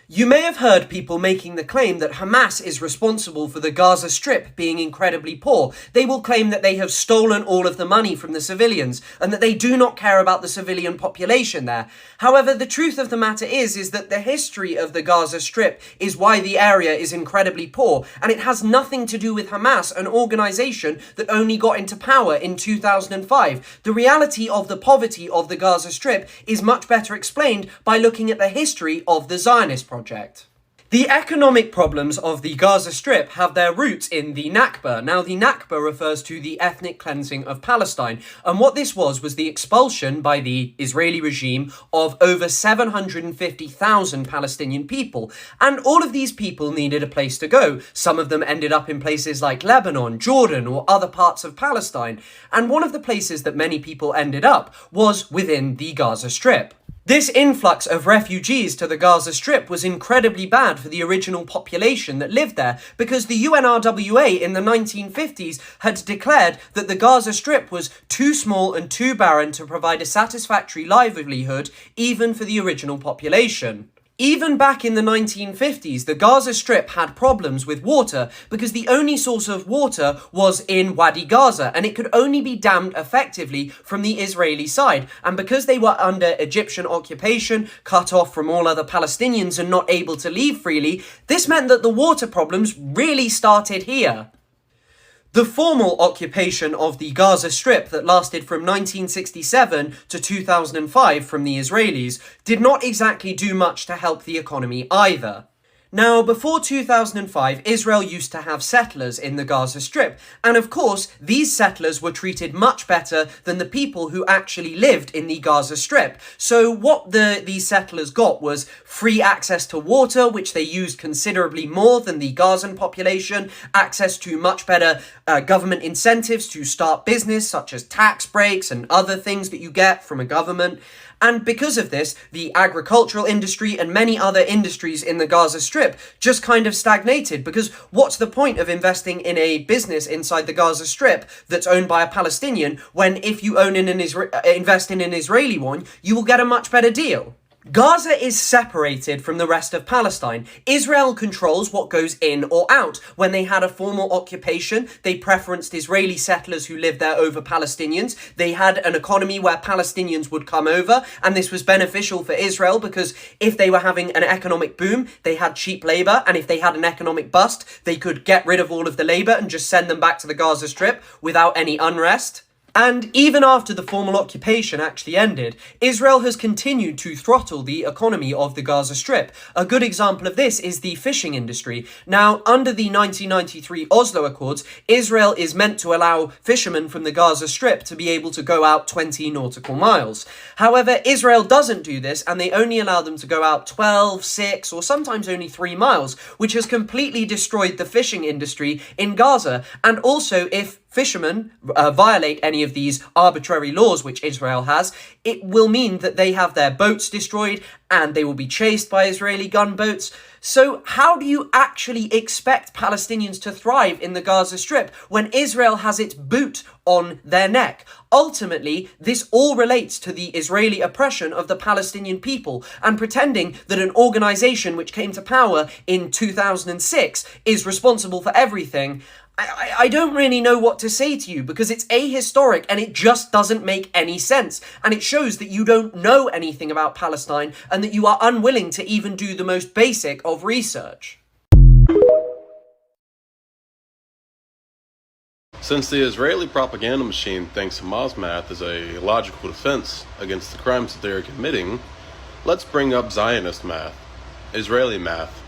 You may have heard people making the claim that Hamas is responsible for the Gaza Strip being incredibly poor. They will claim that they have stolen all of the money from the civilians and that they do not care about the civilian population there. However, the truth of the matter is that the history of the Gaza Strip is why the area is incredibly poor, and it has nothing to do with Hamas, an organization that only got into power in 2005. The reality of the poverty of the Gaza Strip is much better explained by looking at the history of the Zionist project. The economic problems of the Gaza Strip have their roots in the Nakba. Now, the Nakba refers to the ethnic cleansing of Palestine, and what this was the expulsion by the Israeli regime of over 750,000 Palestinian people, and all of these people needed a place to go. Some of them ended up in places like Lebanon, Jordan, or other parts of Palestine, and one of the places that many people ended up was within the Gaza Strip. This influx of refugees to the Gaza Strip was incredibly bad for the original population that lived there, because the UNRWA in the 1950s had declared that the Gaza Strip was too small and too barren to provide a satisfactory livelihood even for the original population. Even back in the 1950s, the Gaza Strip had problems with water because the only source of water was in Wadi Gaza, and it could only be dammed effectively from the Israeli side. And because they were under Egyptian occupation, cut off from all other Palestinians and not able to leave freely, this meant that the water problems really started here. The formal occupation of the Gaza Strip that lasted from 1967 to 2005 from the Israelis did not exactly do much to help the economy either. Now, before 2005, Israel used to have settlers in the Gaza Strip, and of course, these settlers were treated much better than the people who actually lived in the Gaza Strip. So what these settlers got was free access to water, which they used considerably more than the Gazan population, access to much better government incentives to start business, such as tax breaks and other things that you get from a government. And because of this, the agricultural industry and many other industries in the Gaza Strip just kind of stagnated, because what's the point of investing in a business inside the Gaza Strip that's owned by a Palestinian when if you invest in an Israeli one, you will get a much better deal? Gaza is separated from the rest of Palestine. Israel controls what goes in or out. When they had a formal occupation, they preferenced Israeli settlers who lived there over Palestinians. They had an economy where Palestinians would come over, and this was beneficial for Israel because if they were having an economic boom, they had cheap labor, and if they had an economic bust, they could get rid of all of the labor and just send them back to the Gaza Strip without any unrest. And even after the formal occupation actually ended, Israel has continued to throttle the economy of the Gaza Strip. A good example of this is the fishing industry. Now, under the 1993 Oslo Accords, Israel is meant to allow fishermen from the Gaza Strip to be able to go out 20 nautical miles. However, Israel doesn't do this, and they only allow them to go out 12, 6, or sometimes only 3 miles, which has completely destroyed the fishing industry in Gaza. And also, if fishermen violate any of these arbitrary laws which Israel has, it will mean that they have their boats destroyed and they will be chased by Israeli gunboats. So how do you actually expect Palestinians to thrive in the Gaza Strip when Israel has its boot on their neck? Ultimately, this all relates to the Israeli oppression of the Palestinian people and pretending that an organization which came to power in 2006 is responsible for everything. I don't really know what to say to you, because it's ahistoric and it just doesn't make any sense. And it shows that you don't know anything about Palestine and that you are unwilling to even do the most basic of research. Since the Israeli propaganda machine thinks Hamas math is a logical defense against the crimes that they are committing, let's bring up Zionist math, Israeli math,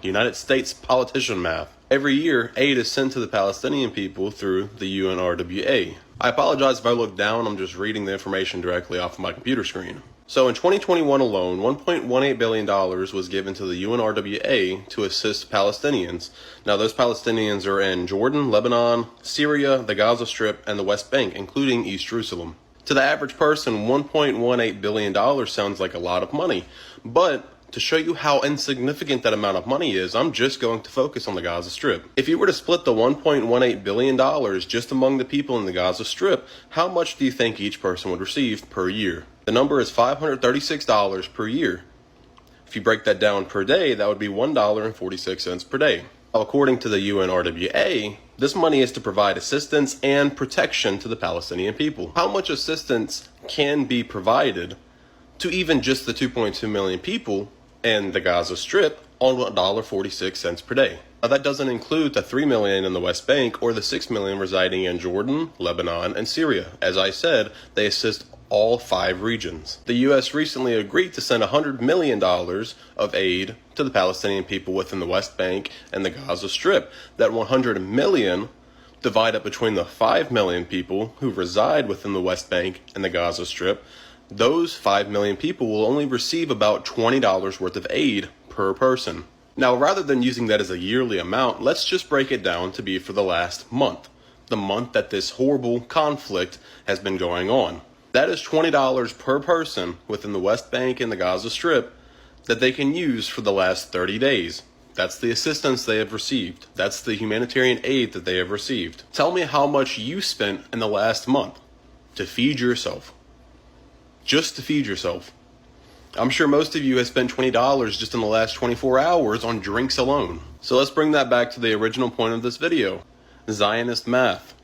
United States politician math. Every year, aid is sent to the Palestinian people through the UNRWA. I apologize if I look down, I'm just reading the information directly off of my computer screen. So in 2021 alone, $1.18 billion was given to the UNRWA to assist Palestinians. Now those Palestinians are in Jordan, Lebanon, Syria, the Gaza Strip, and the West Bank, including East Jerusalem. To the average person, $1.18 billion sounds like a lot of money, but to show you how insignificant that amount of money is, I'm just going to focus on the Gaza Strip. If you were to split the $1.18 billion just among the people in the Gaza Strip, how much do you think each person would receive per year? The number is $536 per year. If If you break that down per day, that would be $1.46 per day. According to the UNRWA, this money is to provide assistance and protection to the Palestinian people. How much assistance can be provided to even just the 2.2 million people in the Gaza Strip on $1.46 per day? Now, that doesn't include the 3 million in the West Bank or the 6 million residing in Jordan, Lebanon, and Syria. As I said, they assist all 5 regions. The U.S. recently agreed to send $100 million of aid to the Palestinian people within the West Bank and the Gaza Strip. That $100 million divided between the 5 million people who reside within the West Bank and the Gaza Strip, those 5 million people will only receive about $20 worth of aid per person. Now, rather than using that as a yearly amount, let's just break it down to be for the last month, the month that this horrible conflict has been going on. That is $20 per person within the West Bank and the Gaza Strip that they can use for the last 30 days. That's the assistance they have received. That's the humanitarian aid that they have received. Tell me how much you spent in the last month to feed yourself. Just to feed yourself. I'm sure most of you have spent $20 just in the last 24 hours on drinks alone. So let's bring that back to the original point of this video. Zionist math.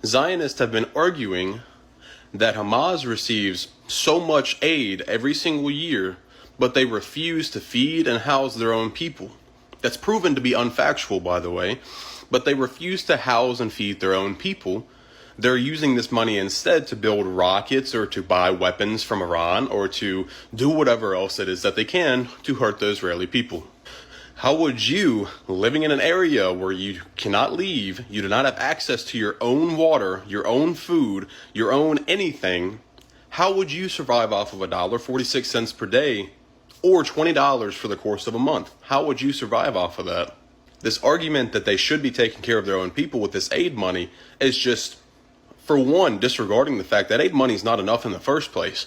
Zionists have been arguing that Hamas receives so much aid every single year, but they refuse to feed and house their own people. That's proven to be unfactual, by the way, but they refuse to house and feed their own people. They're using this money instead to build rockets or to buy weapons from Iran or to do whatever else it is that they can to hurt the Israeli people. How would you, living in an area where you cannot leave, you do not have access to your own water, your own food, your own anything, how would you survive off of $1.46 per day or $20 for the course of a month? How would you survive off of that? This argument that they should be taking care of their own people with this aid money is just, for one, disregarding the fact that aid money is not enough in the first place.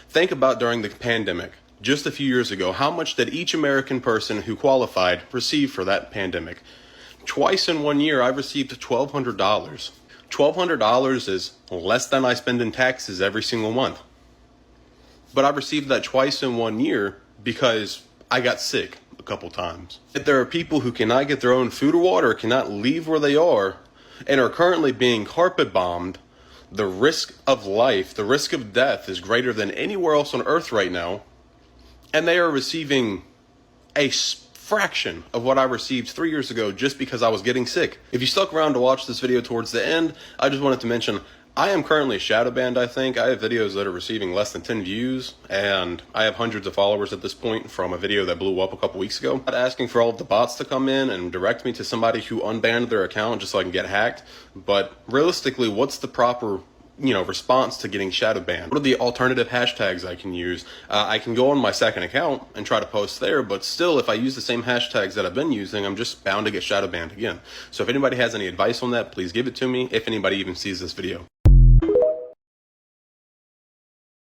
Think about during the pandemic. Just a few years ago, how much did each American person who qualified receive for that pandemic? Twice in 1 year, I received $1,200. $1,200 is less than I spend in taxes every single month. But I received that twice in 1 year because I got sick a couple times. If there are people who cannot get their own food or water, cannot leave where they are, and are currently being carpet bombed, the risk of life, the risk of death is greater than anywhere else on earth right now. And they are receiving a fraction of what I received 3 years ago just because I was getting sick. If you stuck around to watch this video towards the end, I just wanted to mention I am currently shadow banned, I think. I have videos that are receiving less than 10 views, and I have hundreds of followers at this point from a video that blew up a couple weeks ago. I'm not asking for all of the bots to come in and direct me to somebody who unbanned their account just so I can get hacked, but realistically, what's the proper response to getting shadow banned? What are the alternative hashtags I can use? I can go on my second account and try to post there, but still, if I use the same hashtags that I've been using, I'm just bound to get shadow banned again. So if anybody has any advice on that, please give it to me, if anybody even sees this video.